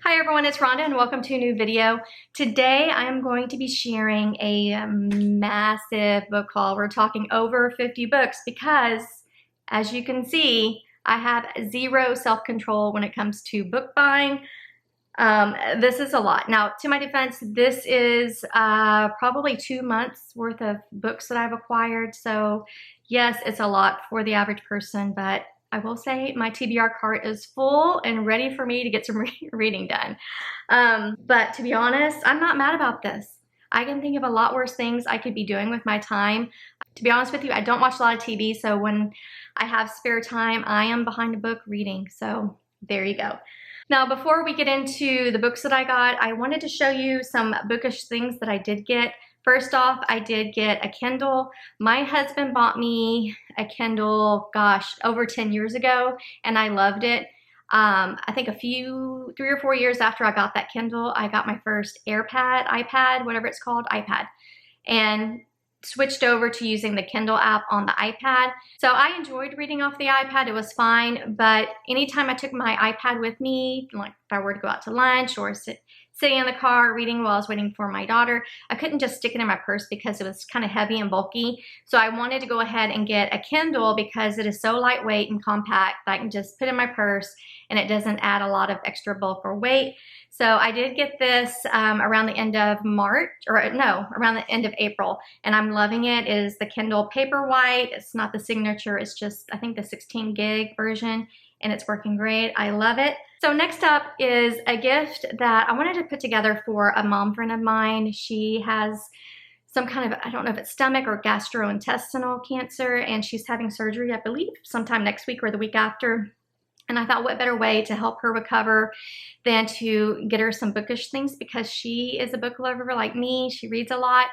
Hi everyone, it's Rhonda and welcome to a new video. Today I am going to be sharing a massive book haul. We're talking over 50 books because, as you can see, I have zero self-control when it comes to book buying. This is a lot. Now, to my defense, this is probably 2 months worth of books that I've acquired. So yes, it's a lot for the average person, but I will say my TBR cart is full and ready for me to get some reading done. But to be honest, I'm not mad about this. I can think of a lot worse things I could be doing with my time. To be honest with you, I don't watch a lot of TV, so when I have spare time, I am behind a book reading. So there you go. Now, before we get into the books that I got, I wanted to show you some bookish things that I did get. First off, I did get a Kindle. My husband bought me a Kindle, gosh, over 10 years ago, and I loved it. I think 3 or 4 years after I got that Kindle, I got my first iPad, whatever it's called, iPad, and switched over to using the Kindle app on the iPad. So I enjoyed reading off the iPad. It was fine, but anytime I took my iPad with me, like if I were to go out to lunch or sitting in the car reading while I was waiting for my daughter, I couldn't just stick it in my purse because it was kind of heavy and bulky. So I wanted to go ahead and get a Kindle because it is so lightweight and compact that I can just put in my purse and it doesn't add a lot of extra bulk or weight. So I did get this around the end of around the end of April, and I'm loving it. It is the Kindle Paperwhite. It's not the signature, it's just, I think, the 16 gig version, and it's working great. I love it. So next up is a gift that I wanted to put together for a mom friend of mine. She has some kind of, I don't know if it's stomach or gastrointestinal cancer, and she's having surgery, I believe, sometime next week or the week after. And I thought, what better way to help her recover than to get her some bookish things, because she is a book lover like me. She reads a lot.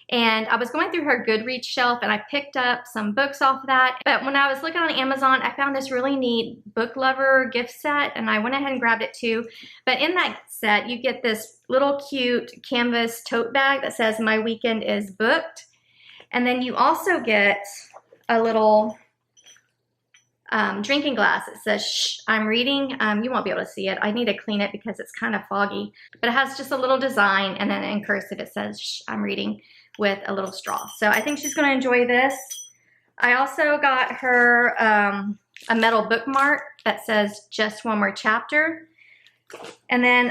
And I was going through her Goodreads shelf and I picked up some books off of that. But when I was looking on Amazon, I found this really neat book lover gift set, and I went ahead and grabbed it too. But in that set, you get this little cute canvas tote bag that says "My weekend is booked." And then you also get a little drinking glass. It says, "Shh, I'm reading." You won't be able to see it. I need to clean it because it's kind of foggy. But it has just a little design, and then in cursive it says, "Shh, I'm reading," with a little straw. So I think she's going to enjoy this. I also got her a metal bookmark that says "Just One More Chapter." And then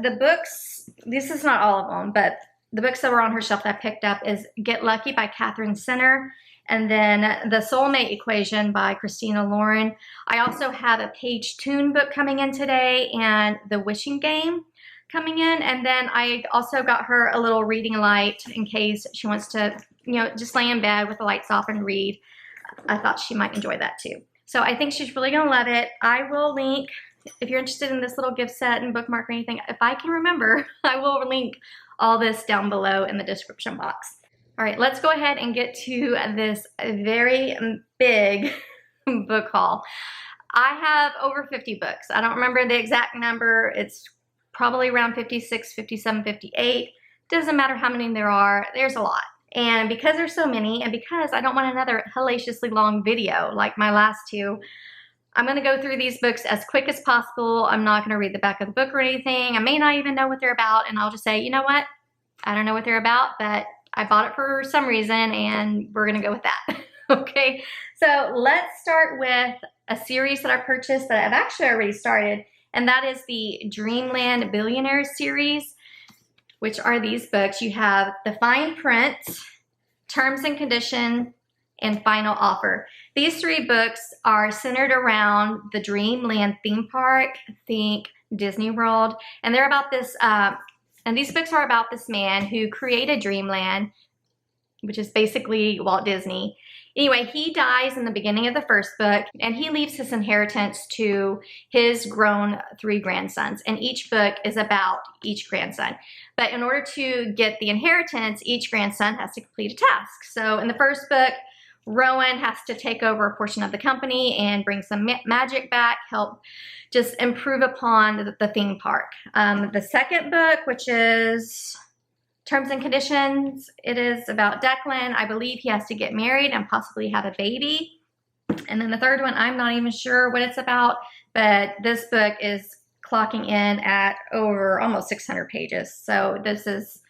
the books, this is not all of them, but the books that were on her shelf that I picked up is Get Lucky by Catherine Sinner, and then The Soulmate Equation by Christina Lauren. I also have a Page Tune book coming in today, and The Wishing Game coming in. And then I also got her a little reading light in case she wants to, just lay in bed with the lights off and read. I thought she might enjoy that too. So I think she's really gonna love it. I will link, if you're interested in this little gift set and bookmark or anything, if I can remember, I will link all this down below in the description box. All right, let's go ahead and get to this very big book haul. I have over 50 books. I don't remember the exact number. It's probably around 56, 57, 58. Doesn't matter how many there are, there's a lot. And because there's so many, and because I don't want another hellaciously long video like my last two, I'm gonna go through these books as quick as possible. I'm not gonna read the back of the book or anything. I may not even know what they're about, and I'll just say, you know what? I don't know what they're about, but I bought it for some reason, and we're gonna go with that. Okay, so let's start with a series that I purchased that I've actually already started, and that is the Dreamland Billionaires series, which are these books. You have The Fine Print, Terms and Conditions, and Final Offer. These 3 books are centered around the Dreamland theme park, think Disney World, and they're about this, and these books are about this man who created Dreamland, which is basically Walt Disney. Anyway, he dies in the beginning of the first book, and he leaves his inheritance to his grown 3 grandsons, and each book is about each grandson. But in order to get the inheritance, each grandson has to complete a task. So in the first book, Rowan has to take over a portion of the company and bring some magic back, help just improve upon the theme park. The second book, which is Terms and Conditions, it is about Declan. I believe he has to get married and possibly have a baby. And then the third one, I'm not even sure what it's about, but this book is clocking in at over almost 600 pages. So this is,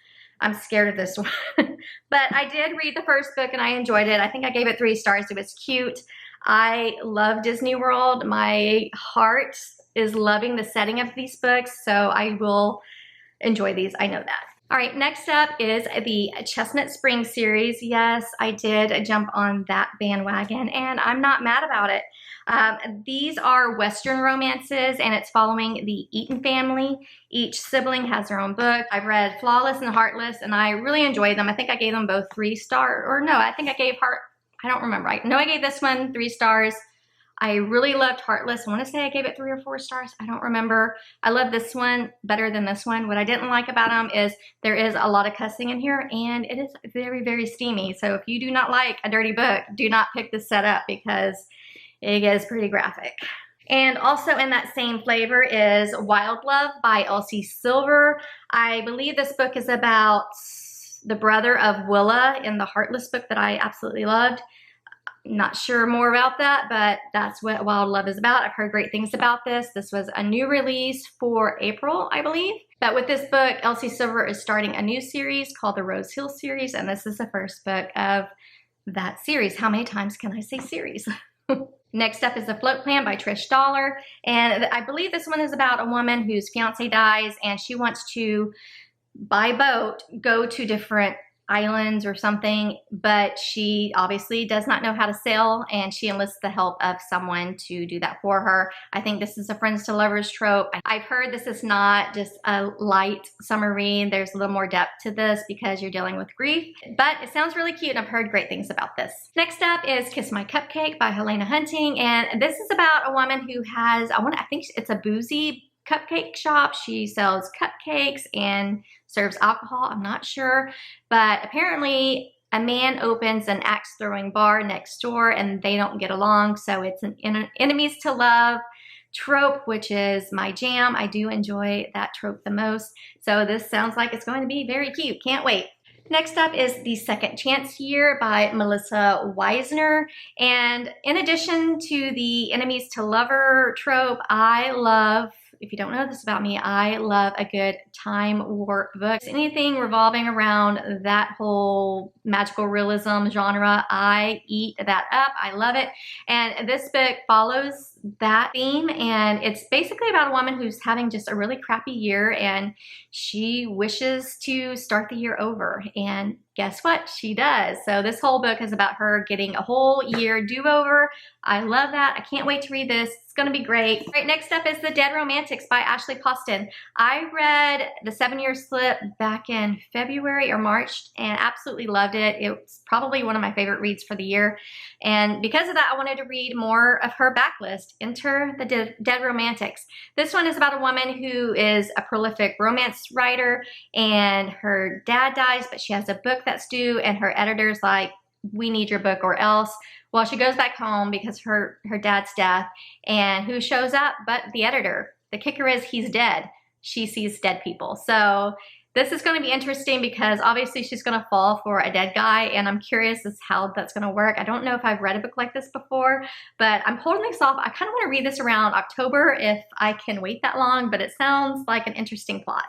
I'm scared of this one. But I did read the first book and I enjoyed it. I think I gave it 3 stars. It was cute. I love Disney World. My heart is loving the setting of these books, so I will enjoy these. I know that. All right, next up is the Chestnut Spring series. Yes, I did jump on that bandwagon, and I'm not mad about it. These are Western romances, and it's following the Eaton family. Each sibling has their own book. I've read Flawless and Heartless, and I really enjoyed them. I think I gave them both 3 stars, or no, I think I gave I don't remember. I know I gave this one 3 stars. I really loved Heartless. I want to say I gave it 3 or 4 stars. I don't remember. I love this one better than this one. What I didn't like about them is there is a lot of cussing in here, and it is very, very steamy. So if you do not like a dirty book, do not pick this set up because it is pretty graphic. And also in that same flavor is Wild Love by Elsie Silver. I believe this book is about the brother of Willa in the Heartless book that I absolutely loved. Not sure more about that, but that's what Wild Love is about. I've heard great things about this. This was a new release for April, I believe. But with this book, Elsie Silver is starting a new series called the Rose Hill series, and this is the first book of that series. How many times can I say series? Next up is The Float Plan by Trish Dollar, and I believe this one is about a woman whose fiance dies, and she wants to, by boat, go to different islands or something, but she obviously does not know how to sail, and she enlists the help of someone to do that for her. I think this is a friends to lovers trope. I've heard this is not just a light summer read. There's a little more depth to this because you're dealing with grief, but it sounds really cute, and I've heard great things about this. Next up is Kiss My Cupcake by Helena Hunting, and this is about a woman who has, I think it's a boozy cupcake shop. She sells cupcakes and serves alcohol. I'm not sure, but apparently a man opens an axe throwing bar next door and they don't get along. So it's an enemies to love trope, which is my jam. I do enjoy that trope the most. So this sounds like it's going to be very cute. Can't wait. Next up is The Second Chance Year by Melissa Weisner. And in addition to the enemies to lover trope, I love, if you don't know this about me, I love a good time warp book. Anything revolving around that whole magical realism genre, I eat that up. I love it. And this book follows that theme, and it's basically about a woman who's having just a really crappy year, and she wishes to start the year over. And guess what? She does. So this whole book is about her getting a whole year do-over. I love that. I can't wait to read this. It's going to be great. All right, next up is The Dead Romantics by Ashley Costin. I read The 7-Year Slip back in February or March and absolutely loved it. It's probably one of my favorite reads for the year. And because of that, I wanted to read more of her backlist. Enter The Dead Romantics. This one is about a woman who is a prolific romance writer, and her dad dies, but she has a book that's due, and her editor's like, we need your book or else. Well, she goes back home because her dad's death, and who shows up but the editor. The kicker is he's dead. She sees dead people. So this is going to be interesting because obviously she's going to fall for a dead guy, and I'm curious as how that's going to work. I don't know if I've read a book like this before, but I'm holding this off. I kind of want to read this around October if I can wait that long, but it sounds like an interesting plot.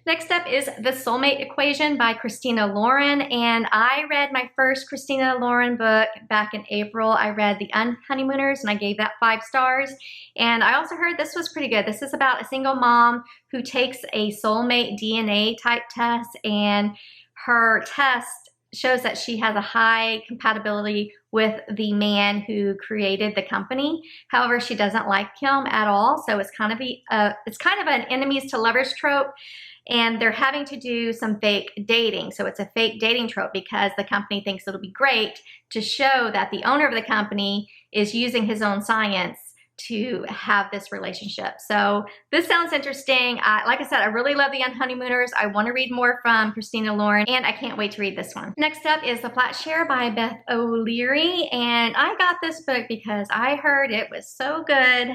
Next up is The Soulmate Equation by Christina Lauren, and I read my first Christina Lauren book back in April. I read The Unhoneymooners, and I gave that 5 stars. And I also heard this was pretty good. This is about a single mom who takes a soulmate DNA type test, and her test shows that she has a high compatibility with the man who created the company. However, she doesn't like him at all, so it's kind of an enemies to lovers trope. And they're having to do some fake dating. So it's a fake dating trope because the company thinks it'll be great to show that the owner of the company is using his own science to have this relationship. So this sounds interesting. Like I said, I really love The Unhoneymooners. I want to read more from Christina Lauren, and I can't wait to read this one. Next up is The Flat Share by Beth O'Leary, and I got this book because I heard it was so good.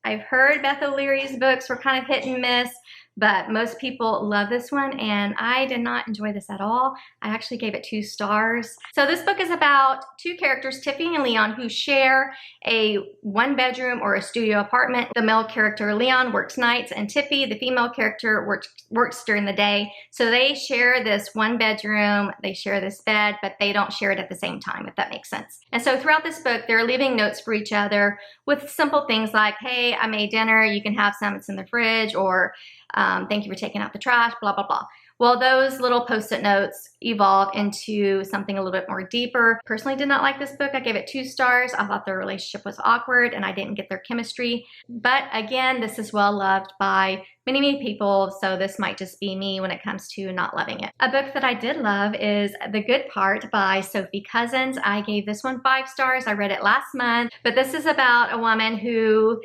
I've heard Beth O'Leary's books were kind of hit and miss, but most people love this one, and I did not enjoy this at all. I actually gave it 2 stars. So this book is about 2 characters, Tiffany and Leon, who share a 1-bedroom or a studio apartment. The male character Leon works nights, and Tiffany, the female character, works during the day. So they share this 1-bedroom, they share this bed, but they don't share it at the same time, if that makes sense. And so throughout this book, they're leaving notes for each other with simple things like, hey, I made dinner, you can have some, it's in the fridge, or thank you for taking out the trash, blah, blah, blah. Well, those little post-it notes evolved into something a little bit more deeper. Personally did not like this book. I gave it 2 stars. I thought their relationship was awkward and I didn't get their chemistry. But again, this is well loved by many, many people, so this might just be me when it comes to not loving it. A book that I did love is The Good Part by Sophie Cousins. I gave this one 5 stars. I read it last month, but this is about a woman who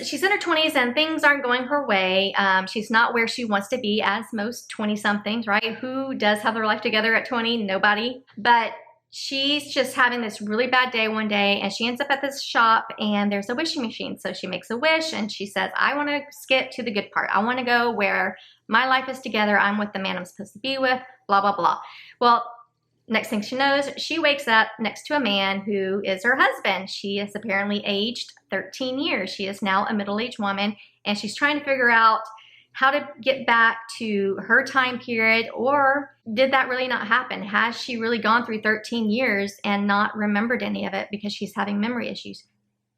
she's in her 20s and things aren't going her way. She's not where she wants to be, as most 20-somethings, right? Who does have their life together at 20? Nobody. But she's just having this really bad day one day, and she ends up at this shop and there's a wishing machine. So she makes a wish and she says, I want to skip to the good part. I want to go where my life is together. I'm with the man I'm supposed to be with, blah, blah, blah. Well, next thing she knows, she wakes up next to a man who is her husband. She is apparently aged 13 years. She is now a middle-aged woman, and she's trying to figure out how to get back to her time period, or did that really not happen? Has she really gone through 13 years and not remembered any of it because she's having memory issues?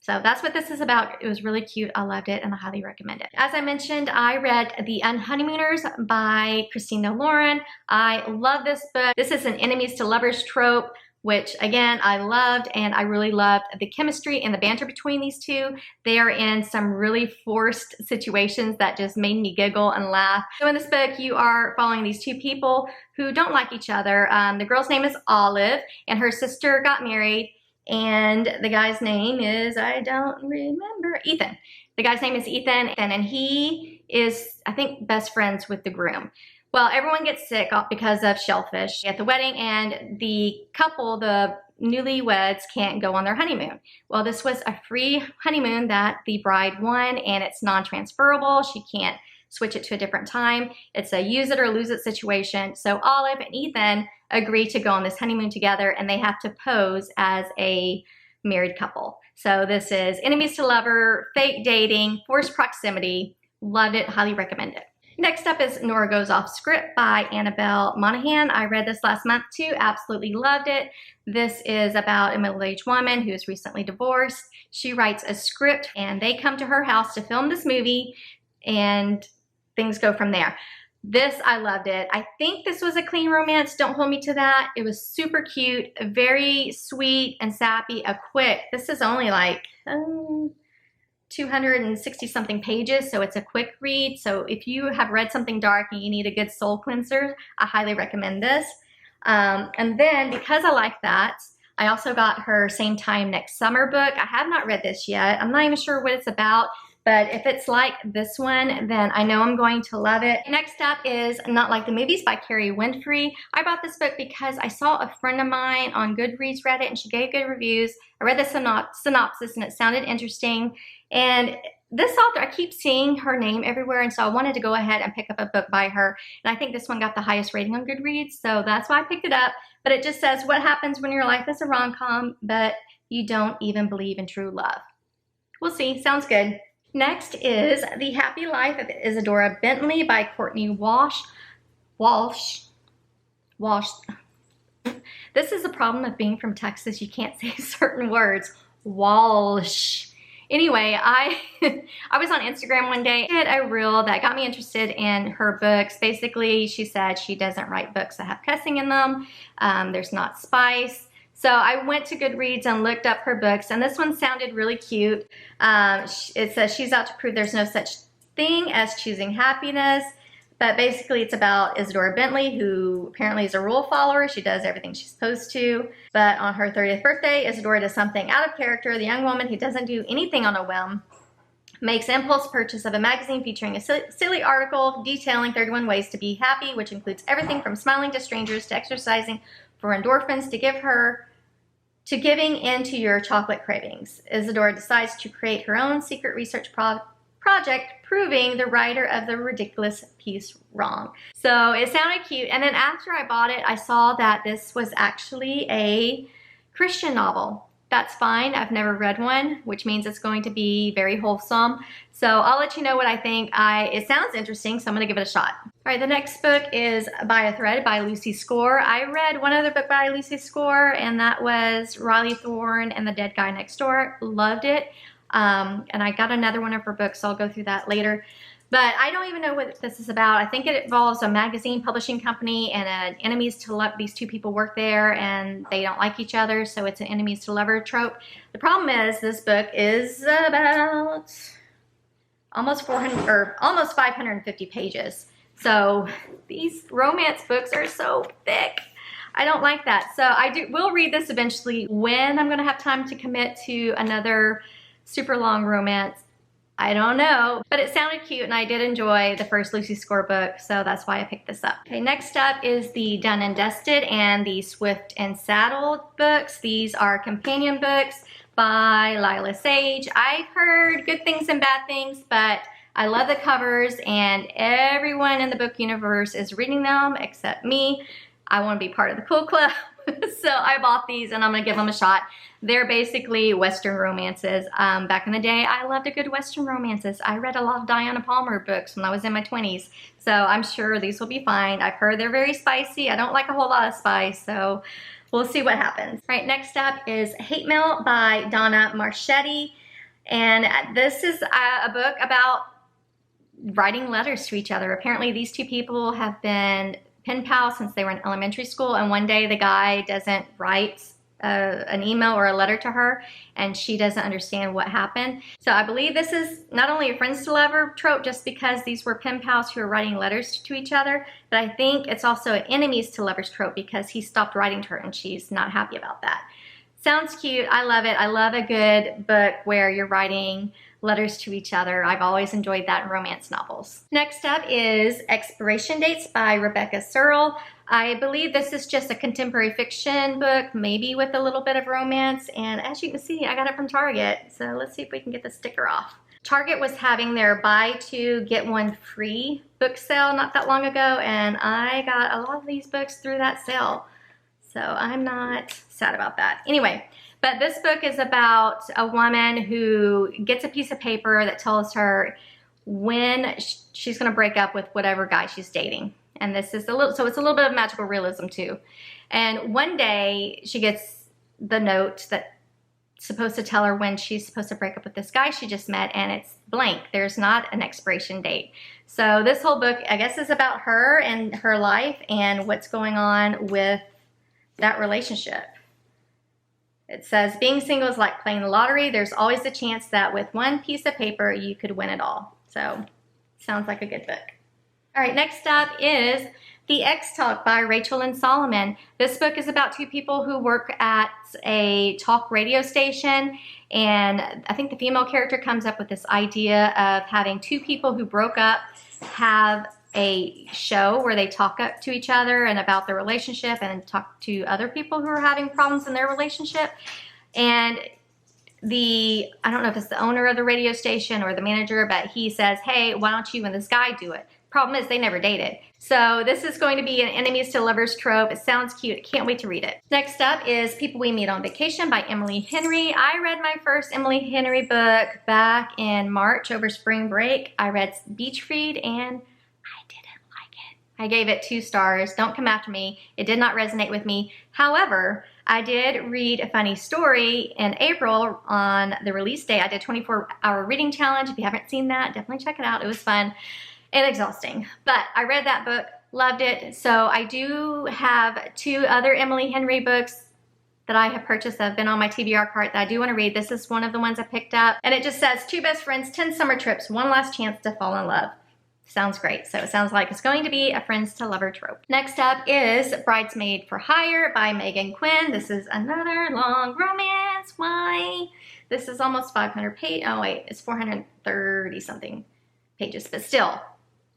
So that's what this is about. It was really cute. I loved it and I highly recommend it. As I mentioned, I read The Unhoneymooners by Christina Lauren. I love this book. This is an enemies to lovers trope, which again, I loved, and I really loved the chemistry and the banter between these two. They are in some really forced situations that just made me giggle and laugh. So in this book, you are following these 2 people who don't like each other. The girl's name is Olive, and her sister got married, and the guy's name is, I don't remember, Ethan. The guy's name is Ethan, and he is, I think, best friends with the groom. Well, everyone gets sick because of shellfish at the wedding, and the couple, the newlyweds, can't go on their honeymoon. Well, this was a free honeymoon that the bride won, and it's non-transferable. She can't switch it to a different time. It's a use it or lose it situation. So Olive and Ethan agree to go on this honeymoon together, and they have to pose as a married couple. So this is enemies to lover, fake dating, forced proximity. Loved it, highly recommend it. Next up is Nora Goes Off Script by Annabelle Monaghan. I read this last month too, absolutely loved it. This is about a middle-aged woman who is recently divorced. She writes a script and they come to her house to film this movie, and things go from there. This, I loved it. I think this was a clean romance. Don't hold me to that. It was super cute, very sweet and sappy, this is only like 260 something pages, so it's a quick read. So if you have read something dark and you need a good soul cleanser, I highly recommend this. And then because I like that, I also got her Same Time Next Summer book. I have not read this yet. I'm not even sure what it's about, but if it's like this one, then I know I'm going to love it. Next up is Not Like the Movies by Carrie Winfrey. I bought this book because I saw a friend of mine on Goodreads read it and she gave good reviews. I read the synopsis and it sounded interesting. And this author, I keep seeing her name everywhere, and so I wanted to go ahead and pick up a book by her. And I think this one got the highest rating on Goodreads, so that's why I picked it up. But it just says, what happens when your life is a rom-com, but you don't even believe in true love? We'll see. Sounds good. Next is The Happy Life of Isadora Bentley by Courtney Walsh. This is the problem of being from Texas. You can't say certain words. Walsh. Anyway, I was on Instagram one day, did a reel that got me interested in her books. Basically, she said she doesn't write books that have cussing in them. There's not spice. So I went to Goodreads and looked up her books, and this one sounded really cute. It says she's out to prove there's no such thing as choosing happiness. But basically it's about Isadora Bentley, who apparently is a rule follower. She does everything she's supposed to. But on her 30th birthday, Isadora does something out of character. The young woman who doesn't do anything on a whim makes impulse purchase of a magazine featuring a silly article detailing 31 ways to be happy, which includes everything from smiling to strangers to exercising for endorphins to giving in to your chocolate cravings. Isadora decides to create her own secret research project project proving the writer of the ridiculous piece wrong. So it sounded cute. And then after I bought it, I saw that this was actually a Christian novel. That's fine. I've never read one, which means it's going to be very wholesome. So I'll let you know what I think. It sounds interesting, so I'm gonna give it a shot. All right, the next book is By a Thread by Lucy Score. I read one other book by Lucy Score, and that was Riley Thorne and the Dead Guy Next Door. Loved it. And I got another one of her books, so I'll go through that later. But I don't even know what this is about. I think it involves a magazine publishing company and an enemies to love. These two people work there and they don't like each other, so it's an enemies to lover trope. The problem is this book is about almost 550 pages. So these romance books are so thick. I don't like that. So will read this eventually when I'm gonna have time to commit to another super long romance. I don't know, but it sounded cute and I did enjoy the first Lucy Score book, so that's why I picked this up. Okay, next up is the Done and Dusted and the Swift and Saddled books. These are companion books by Lila Sage. I've heard good things and bad things, but I love the covers and everyone in the book universe is reading them except me. I want to be part of the cool club. So I bought these and I'm gonna give them a shot. They're basically Western romances. Back in the day, I loved a good Western romances. I read a lot of Diana Palmer books when I was in my 20s. So I'm sure these will be fine. I've heard they're very spicy. I don't like a whole lot of spice, so we'll see what happens. All right, next up is Hate Mail by Donna Marchetti. And this is a book about writing letters to each other. Apparently these two people have been pen pals since they were in elementary school, and one day the guy doesn't write an email or a letter to her and she doesn't understand what happened. So I believe this is not only a friends to lover trope just because these were pen pals who are writing letters to each other, but I think it's also an enemies to lovers trope because he stopped writing to her and she's not happy about that. Sounds cute. I love it. I love a good book where you're writing letters to each other. I've always enjoyed that in romance novels. Next up is Expiration Dates by Rebecca Searle. I believe this is just a contemporary fiction book, maybe with a little bit of romance. And as you can see, I got it from Target. So let's see if we can get the sticker off. Target was having their buy two, get one free book sale not that long ago. And I got a lot of these books through that sale. So I'm not sad about that. Anyway, but this book is about a woman who gets a piece of paper that tells her when she's going to break up with whatever guy she's dating. And this is so it's a little bit of magical realism too. And one day she gets the note that's supposed to tell her when she's supposed to break up with this guy she just met, and it's blank. There's not an expiration date. So this whole book, I guess, is about her and her life and what's going on with that relationship. It says, being single is like playing the lottery. There's always a chance that with one piece of paper, you could win it all. So, sounds like a good book. All right, next up is The X Talk by Rachel and Solomon. This book is about two people who work at a talk radio station, and I think the female character comes up with this idea of having two people who broke up have a show where they talk up to each other and about their relationship and talk to other people who are having problems in their relationship. And I don't know if it's the owner of the radio station or the manager, but he says, hey, why don't you and this guy do it? Problem is they never dated. So this is going to be an enemies to lovers trope. It sounds cute. Can't wait to read it. Next up is People We Meet on Vacation by Emily Henry. I read my first Emily Henry book back in March over spring break. I read Beach Read and I didn't like it. I gave it 2 stars. Don't come after me. It did not resonate with me. However, I did read A Funny Story in April on the release day. I did 24-hour reading challenge. If you haven't seen that, definitely check it out. It was fun and exhausting. But I read that book, loved it. So I do have 2 other Emily Henry books that I have purchased that have been on my TBR cart that I do want to read. This is one of the ones I picked up. And it just says, 2 best friends, 10 summer trips, one last chance to fall in love. Sounds great. So it sounds like it's going to be a friends to lover trope. Next up is Bridesmaid For Hire by Megan Quinn. This is another long romance. Why? This is almost 500 pages. Oh wait, it's 430 something pages, but still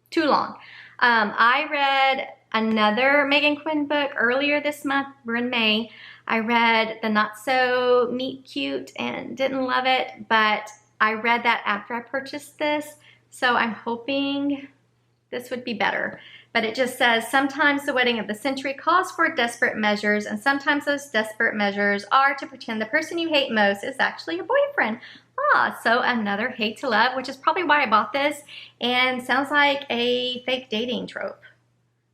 too long. I read another Megan Quinn book earlier this month. We're in May. I read The Not So Meet Cute and didn't love it, but I read that after I purchased this, so I'm hoping this would be better. But it just says, sometimes the wedding of the century calls for desperate measures, and sometimes those desperate measures are to pretend the person you hate most is actually your boyfriend. Ah, so another hate to love, which is probably why I bought this, and sounds like a fake dating trope.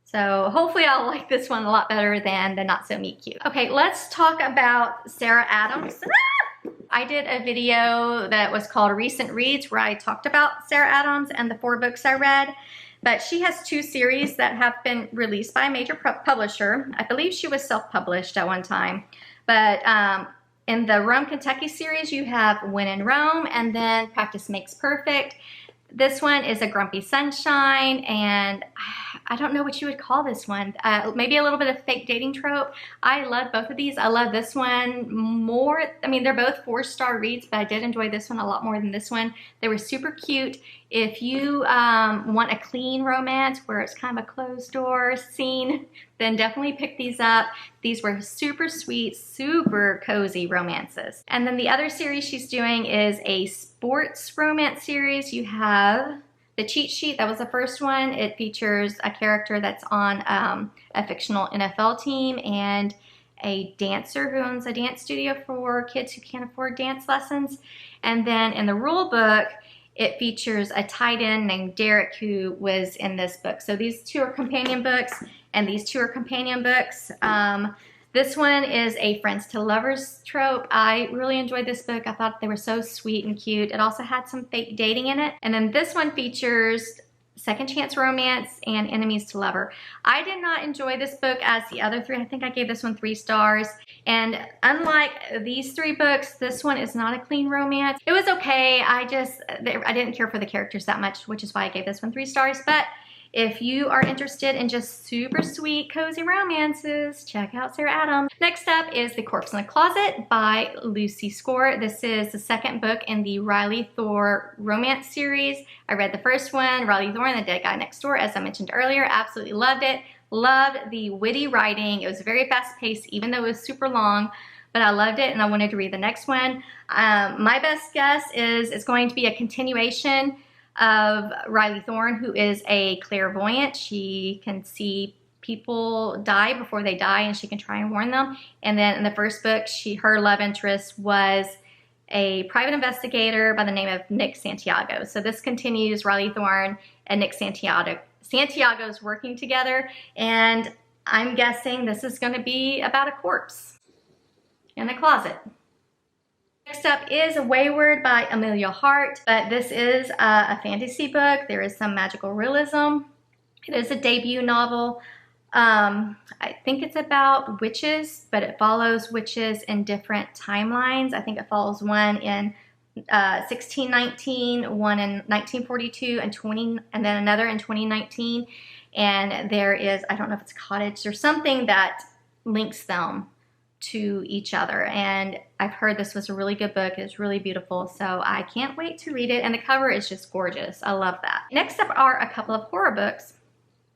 So hopefully I'll like this one a lot better than the Not So Meet Cute. Okay, let's talk about Sarah Adams. I did a video that was called Recent Reads where I talked about Sarah Adams and the 4 books I read. But she has 2 series that have been released by a major publisher. I believe she was self-published at one time. But in the Rome, Kentucky series, you have When in Rome and then Practice Makes Perfect. This one is a Grumpy Sunshine, and I don't know what you would call this one. Maybe a little bit of fake dating trope. I love both of these. I love this one more. I mean, they're both 4-star reads, but I did enjoy this one a lot more than this one. They were super cute. If you want a clean romance where it's kind of a closed door scene, then definitely pick these up. These were super sweet, super cozy romances. And then the other series she's doing is a sports romance series. You have The Cheat Sheet. That was the first one. It features a character that's on a fictional NFL team and a dancer who owns a dance studio for kids who can't afford dance lessons. And then in the rule book, it features a tight end named Derek who was in this book. So these 2 are companion books, and these 2 are companion books. This one is a friends to lovers trope. I really enjoyed this book. I thought they were so sweet and cute. It also had some fake dating in it. And then this one features Second Chance Romance and Enemies to Lover. I did not enjoy this book as the other 3. I think I gave this one 3 stars. And unlike these 3 books, this one is not a clean romance. It was okay. I didn't care for the characters that much, which is why I gave this one 3 stars. But if you are interested in just super sweet, cozy romances, check out Sarah Adams. Next up is The Corpse in the Closet by Lucy Score. This is the 2nd book in the Riley Thor romance series. I read the first one, Riley Thor and the Dead Guy Next Door, as I mentioned earlier. Absolutely loved it. Loved the witty writing. It was very fast-paced, even though it was super long. But I loved it, and I wanted to read the next one. My best guess is it's going to be a continuation of Riley Thorne, who is a clairvoyant. She can see people die before they die, and she can try and warn them. And then in the first book, her love interest was a private investigator by the name of Nick Santiago. So this continues Riley Thorne and Nick Santiago's working together, and I'm guessing this is going to be about a corpse in a closet. Next up is Wayward by Amelia Hart, but this is a fantasy book. There is some magical realism. It is a debut novel. I think it's about witches, but it follows witches in different timelines. I think it follows one in 1619, one in 1942, and then another in 2019. And there is, I don't know if it's a cottage or something that links them to each other. And I've heard this was a really good book. It's really beautiful, so I can't wait to read it. And the cover is just gorgeous. I love that. Next up are a couple of horror books.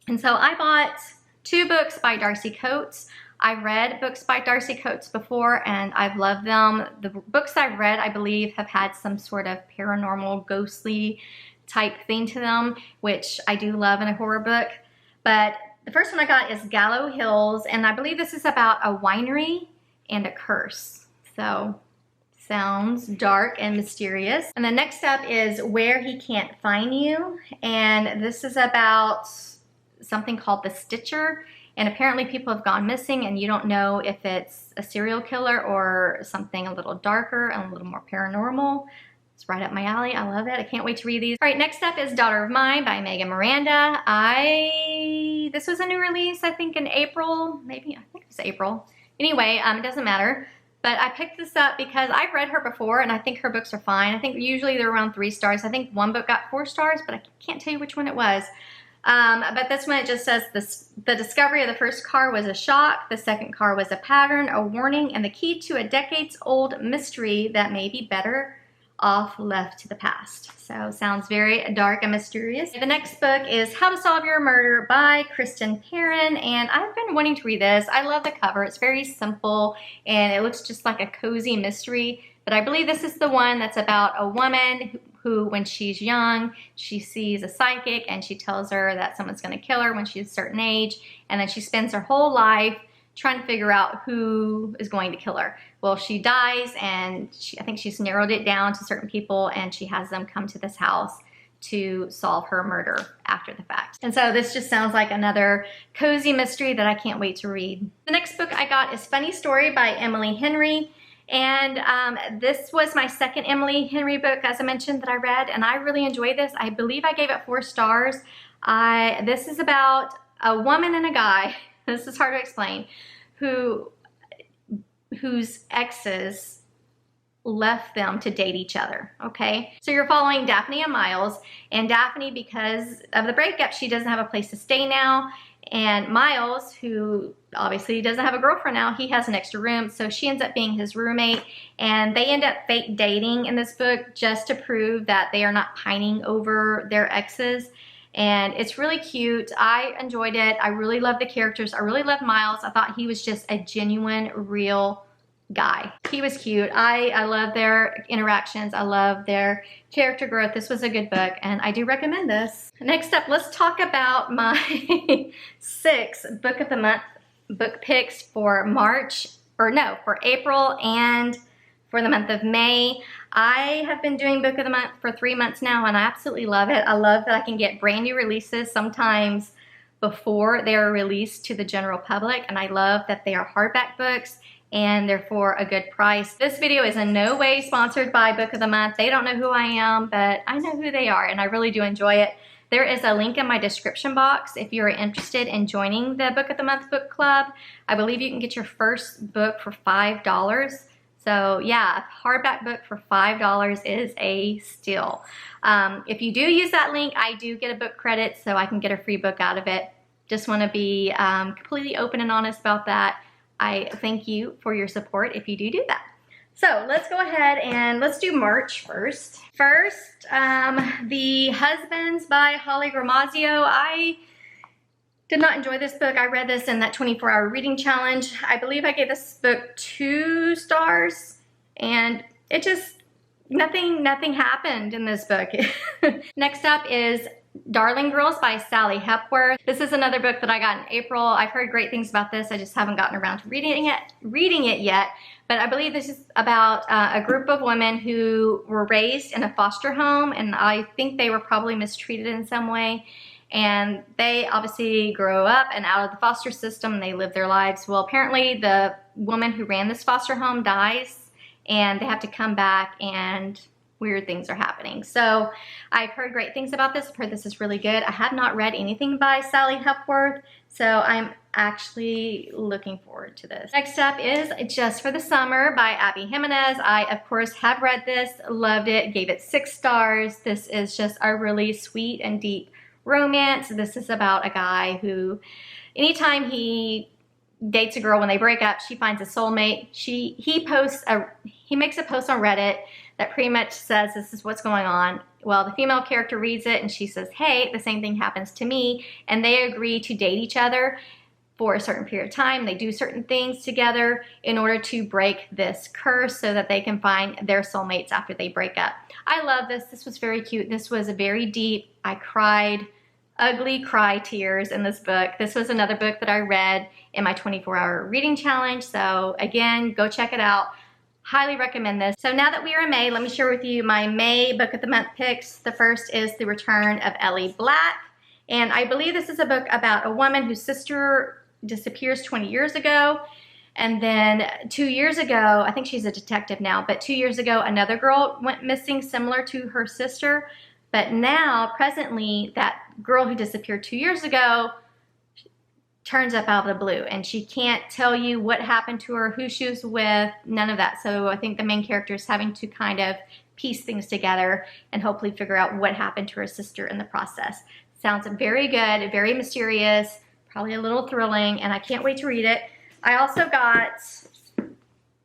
And so I bought 2 books by Darcy Coates. I've read books by Darcy Coates before, and I've loved them. The books I've read, I believe, have had some sort of paranormal, ghostly type thing to them, which I do love in a horror book. But the first one I got is Gallow Hills, and I believe this is about a winery and a curse. So, sounds dark and mysterious. And the next up is Where He Can't Find You, and this is about something called the Stitcher, and apparently people have gone missing, and you don't know if it's a serial killer or something a little darker and a little more paranormal. It's right up my alley. I love it. I can't wait to read these. All right, next up is Daughter of Mine by Megan Miranda. This was a new release, I think in April, maybe, I think it was April. Anyway, it doesn't matter. But I picked this up because I've read her before, and I think her books are fine. I think usually they're around 3 stars. I think one book got 4 stars, but I can't tell you which one it was. But this one, it just says the discovery of the first car was a shock, the second car was a pattern, a warning, and the key to a decades-old mystery that may be better off left to the past. So sounds very dark and mysterious. The next book is How to Solve Your Murder by Kristen Perrin, and I've been wanting to read this. I love the cover. It's very simple, and it looks just like a cozy mystery. but I believe this is the one that's about a woman who, when she's young, she sees a psychic and she tells her that someone's going to kill her when she's a certain age, and then she spends her whole life trying to figure out who is going to kill her. Well, she dies, and I think she's narrowed it down to certain people, and she has them come to this house to solve her murder after the fact. And so this just sounds like another cozy mystery that I can't wait to read. The next book I got is Funny Story by Emily Henry. And this was my second Emily Henry book, as I mentioned, that I read, and I really enjoyed this. I believe I gave it 4 stars. This is about a woman and a guy, this is hard to explain, whose exes left them to date each other, okay? So you're following Daphne and Miles, and Daphne, because of the breakup, she doesn't have a place to stay now, and Miles, who obviously doesn't have a girlfriend now, he has an extra room, so she ends up being his roommate, and they end up fake dating in this book just to prove that they are not pining over their exes. And it's really cute. I enjoyed it. I really love the characters. I really love Miles. I thought he was just a genuine, real guy. He was cute. I love their interactions. I love their character growth. This was a good book, and I do recommend this. Next up, let's talk about my 6 book of the month book picks for for April and for the month of May. I have been doing book of the month for 3 months now, and I absolutely love it. I love that I can get brand new releases sometimes before they are released to the general public, and I love that they are hardback books and they're for a good price. This video is in no way sponsored by Book of the Month. They don't know who I am, but I know who they are, and I really do enjoy it. There is a link in my description box if you're interested in joining the Book of the Month book club. I believe you can get your first book for $5. So yeah, a hardback book for $5 is a steal. If you do use that link, I do get a book credit, so I can get a free book out of it. Just want to be completely open and honest about that. I thank you for your support if you do that. So let's go ahead and let's do March first. First, The Husbands by Holly Gramazio. I did not enjoy this book. I read this in that 24-hour reading challenge. I believe I gave this book 2 stars, and it just, nothing happened in this book. Next up is Darling Girls by Sally Hepworth. This is another book that I got in April. I've heard great things about this. I just haven't gotten around to reading it yet. But I believe this is about a group of women who were raised in a foster home, and I think they were probably mistreated in some way. And they obviously grow up and out of the foster system, and they live their lives. Well, apparently the woman who ran this foster home dies, and they have to come back, and weird things are happening. So I've heard great things about this. I've heard this is really good. I have not read anything by Sally Hepworth, so I'm actually looking forward to this. Next up is Just for the Summer by Abby Jimenez. I, of course, have read this, loved it, gave it 6 stars. This is just a really sweet and deep romance. This is about a guy who, anytime he dates a girl, when they break up, she finds a soulmate. He makes a post on Reddit that pretty much says this is what's going on. Well, the female character reads it and she says, hey, the same thing happens to me, and they agree to date each other for a certain period of time. They do certain things together in order to break this curse so that they can find their soulmates after they break up. I love this. This was very cute. This was very deep. I cried ugly cry tears in this book. This was another book that I read in my 24-hour reading challenge. So again, go check it out. Highly recommend this. So now that we are in May, let me share with you my May book of the month picks. The first is The Return of Ellie Black. And I believe this is a book about a woman whose sister disappears 20 years ago. And then 2 years ago, I think she's a detective now, but 2 years ago, another girl went missing similar to her sister. But now, presently, that girl who disappeared 2 years ago turns up out of the blue, and she can't tell you what happened to her, who she was with, none of that. So I think the main character is having to kind of piece things together and hopefully figure out what happened to her sister in the process. Sounds very good, very mysterious, probably a little thrilling, and I can't wait to read it. I also got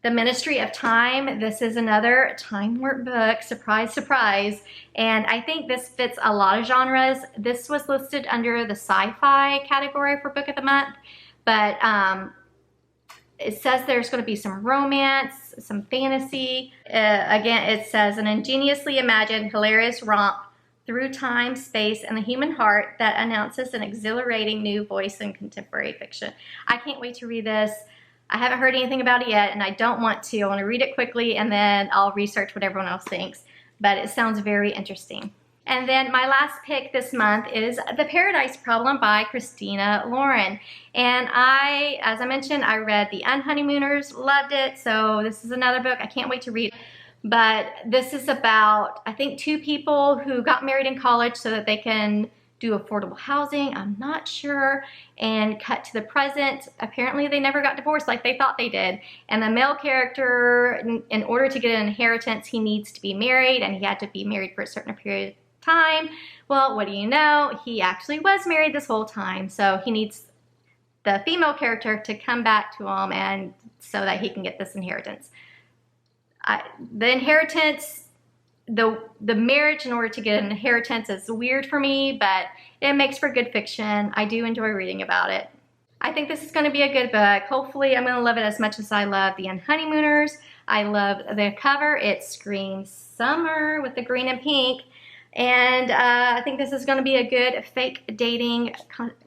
The Ministry of Time. This is another time warp book, surprise, surprise. And I think this fits a lot of genres. This was listed under the sci-fi category for book of the month, but it says there's going to be some romance, some fantasy. Again, it says, an ingeniously imagined, hilarious romp through time, space, and the human heart that announces an exhilarating new voice in contemporary fiction. I can't wait to read this. I haven't heard anything about it yet, and I don't want to. I want to read it quickly, and then I'll research what everyone else thinks. But it sounds very interesting. And then my last pick this month is The Paradise Problem by Christina Lauren. And as I mentioned, I read The Unhoneymooners, loved it. So this is another book I can't wait to read. But this is about, I think, two people who got married in college so that they can do affordable housing. I'm not sure. And cut to the present. Apparently they never got divorced like they thought they did. And the male character, in order to get an inheritance, he needs to be married, and he had to be married for a certain period of time. Well, what do you know? He actually was married this whole time. So he needs the female character to come back to him, and so that he can get this inheritance. The inheritance, the marriage in order to get an inheritance is weird for me, but it makes for good fiction. I do enjoy reading about it. I think this is going to be a good book. Hopefully I'm going to love it as much as I love The Unhoneymooners. I love the cover. It screams summer with the green and pink. And I think this is going to be a good fake dating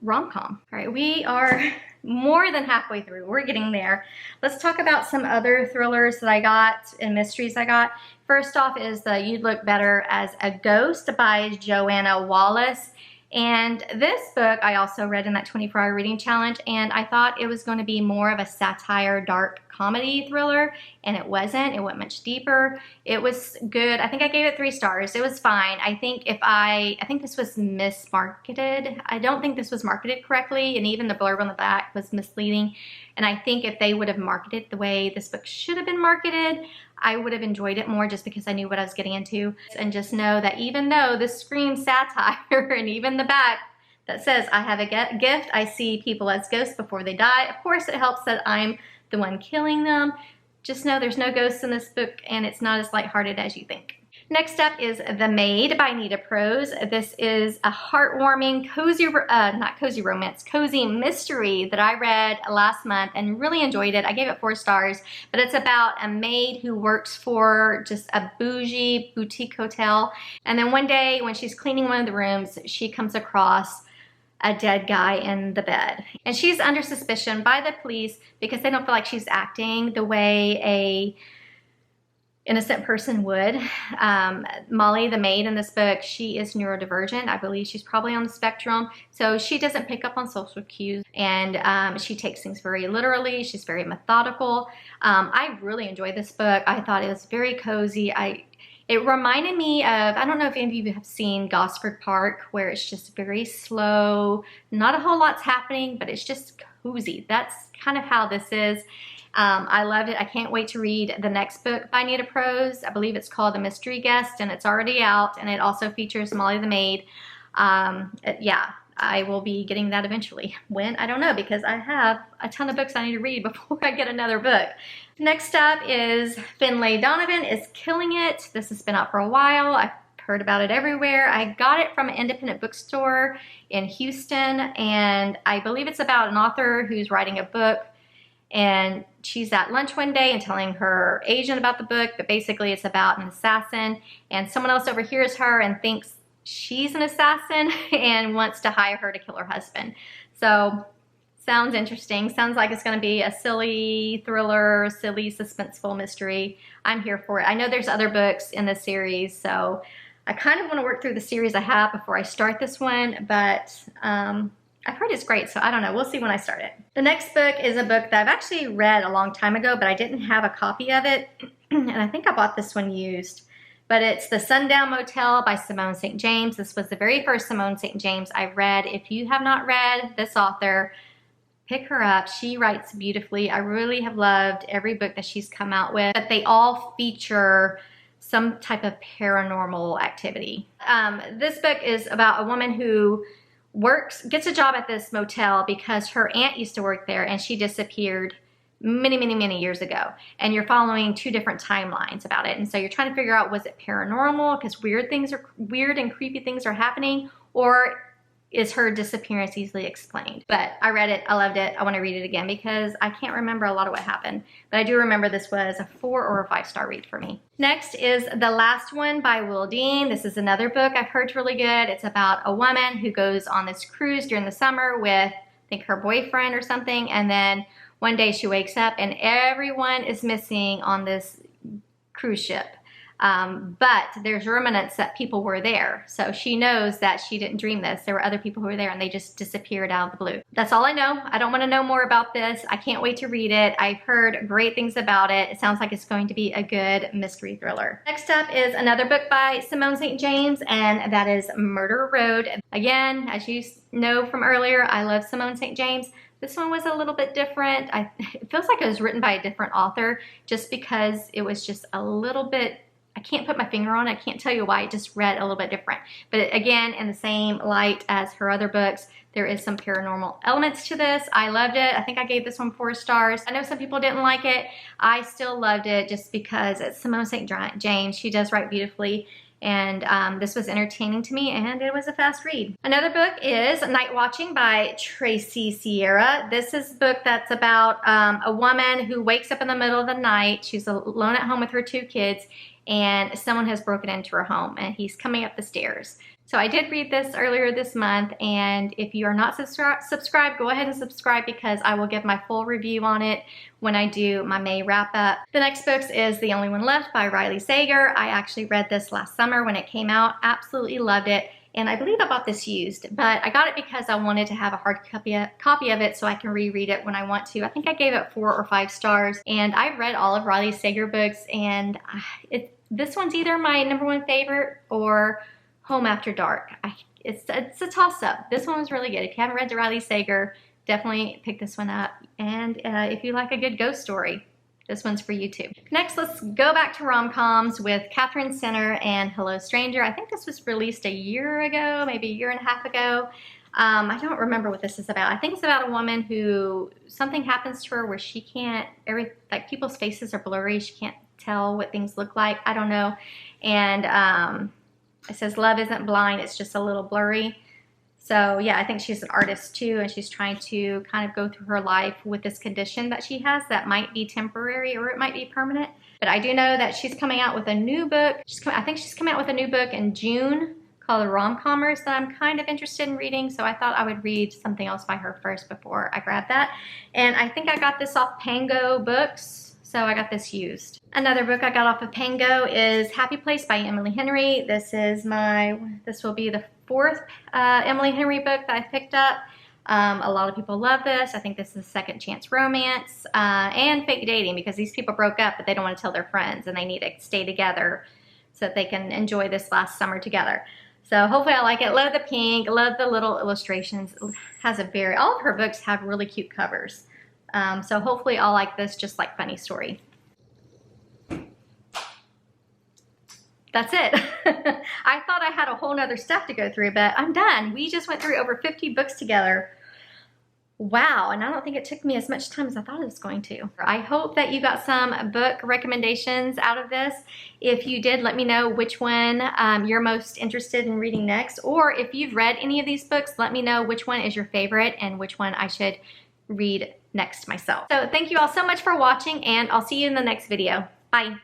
rom-com. All right, we are more than halfway through. We're getting there. Let's talk about some other thrillers that I got and mysteries I got. First off is the You'd Look Better as a Ghost by Joanna Wallace. And this book I also read in that 24-hour reading challenge, and I thought it was going to be more of a satire, dark comedy thriller, and it wasn't. It went much deeper. It was good. I think I gave it 3 stars. It was fine. I think this was mismarketed. I don't think this was marketed correctly, and even the blurb on the back was misleading. And I think if they would have marketed the way this book should have been marketed, I would have enjoyed it more just because I knew what I was getting into. And just know that even though this screams satire, and even the back that says, I have a gift, I see people as ghosts before they die. Of course, it helps that I'm the one killing them. Just know there's no ghosts in this book, and it's not as lighthearted as you think. Next up is The Maid by Nita Prose. This is a heartwarming, cozy mystery that I read last month and really enjoyed it. I gave it 4 stars, but it's about a maid who works for just a bougie boutique hotel. And then one day when she's cleaning one of the rooms, she comes across a dead guy in the bed. And she's under suspicion by the police because they don't feel like she's acting the way a innocent person would. Molly, the maid in this book, she is neurodivergent. I believe she's probably on the spectrum. So she doesn't pick up on social cues, and she takes things very literally. She's very methodical. I really enjoyed this book. I thought it was very cozy. It reminded me of, I don't know if any of you have seen Gosford Park, where it's just very slow. Not a whole lot's happening, but it's just cozy. That's kind of how this is. I loved it. I can't wait to read the next book by Nita Prose. I believe it's called The Mystery Guest, and it's already out, and it also features Molly the Maid. Yeah, I will be getting that eventually. When? I don't know, because I have a ton of books I need to read before I get another book. Next up is Finlay. Donovan is killing it. This has been out for a while. I've heard about it everywhere. I got it from an independent bookstore in Houston, and I believe it's about an author who's writing a book, and she's at lunch one day and telling her agent about the book, but basically it's about an assassin, and someone else overhears her and thinks she's an assassin and wants to hire her to kill her husband. So sounds interesting. Sounds like it's going to be a silly thriller, silly suspenseful mystery. I'm here for it. I know there's other books in this series, so I kind of want to work through the series I have before I start this one, but I've heard it's great, so I don't know. We'll see when I start it. The next book is a book that I've actually read a long time ago, but I didn't have a copy of it, and I think I bought this one used. But it's The Sundown Motel by Simone St. James. This was the very first Simone St. James I read. If you have not read this author, pick her up. She writes beautifully. I really have loved every book that she's come out with, but they all feature some type of paranormal activity. This book is about a woman who gets a job at this motel because her aunt used to work there, and she disappeared many years ago. And you're following 2 different timelines about it. And so you're trying to figure out, was it paranormal because weird and creepy things are happening, or is her disappearance easily explained? But I read it, I loved it, I want to read it again because I can't remember a lot of what happened. But I do remember this was a 4 or a 5-star read for me. Next is The Last One by Will Dean. This is another book I've heard's really good. It's about a woman who goes on this cruise during the summer with, I think, her boyfriend or something, and then one day she wakes up and everyone is missing on this cruise ship. But there's remnants that people were there. So she knows that she didn't dream this. There were other people who were there and they just disappeared out of the blue. That's all I know. I don't want to know more about this. I can't wait to read it. I've heard great things about it. It sounds like it's going to be a good mystery thriller. Next up is another book by Simone St. James, and that is Murder Road. Again, as you know from earlier, I love Simone St. James. This one was a little bit different. It feels like it was written by a different author just because it was just a little bit, I can't put my finger on it. I can't tell you why. It just read a little bit different. But again, in the same light as her other books, there is some paranormal elements to this. I loved it. I think I gave this one 4 stars. I know some people didn't like it. I still loved it just because it's Simone St. James. She does write beautifully. And this was entertaining to me, and it was a fast read. Another book is Night Watching by Tracy Sierra. This is a book that's about a woman who wakes up in the middle of the night. She's alone at home with her 2 kids, and someone has broken into her home, and he's coming up the stairs. So I did read this earlier this month, and if you are not subscribed, go ahead and subscribe because I will give my full review on it when I do my May wrap up. The next book is The Only One Left by Riley Sager. I actually read this last summer when it came out, absolutely loved it, and I believe I bought this used, but I got it because I wanted to have a hard copy of it so I can reread it when I want to. I think I gave it 4 or 5 stars, and I've read all of Riley Sager books, and this one's either my #1 favorite or Home After Dark. It's a toss-up. This one was really good. If you haven't read the Riley Sager, definitely pick this one up. And if you like a good ghost story, this one's for you too. Next, let's go back to rom-coms with Catherine Center and Hello Stranger. I think this was released a year ago, maybe a year and a half ago. I don't remember what this is about. I think it's about a woman who, something happens to her where she can't, like people's faces are blurry. She can't tell what things look like. I don't know. And it says love isn't blind, it's just a little blurry. So yeah, I think she's an artist too, and she's trying to kind of go through her life with this condition that she has that might be temporary or it might be permanent. But I do know that she's coming out with a new book. I think she's coming out with a new book in June called Rom-Comers that I'm kind of interested in reading. So I thought I would read something else by her first before I grab that. And I think I got this off Pango Books. So I got this used. Another book I got off of Pango is Happy Place by Emily Henry. This will be the 4th Emily Henry book that I picked up. A lot of people love this. I think this is second chance romance and fake dating because these people broke up but they don't want to tell their friends and they need to stay together so that they can enjoy this last summer together. So hopefully I like it. Love the pink, love the little illustrations. It has all of her books have really cute covers. So hopefully I'll like this just like Funny Story. That's it. I thought I had a whole nother stuff to go through, but I'm done. We just went through over 50 books together. Wow, and I don't think it took me as much time as I thought it was going to. I hope that you got some book recommendations out of this. If you did, let me know which one you're most interested in reading next, or if you've read any of these books, let me know which one is your favorite and which one I should read next myself. So thank you all so much for watching, and I'll see you in the next video. Bye.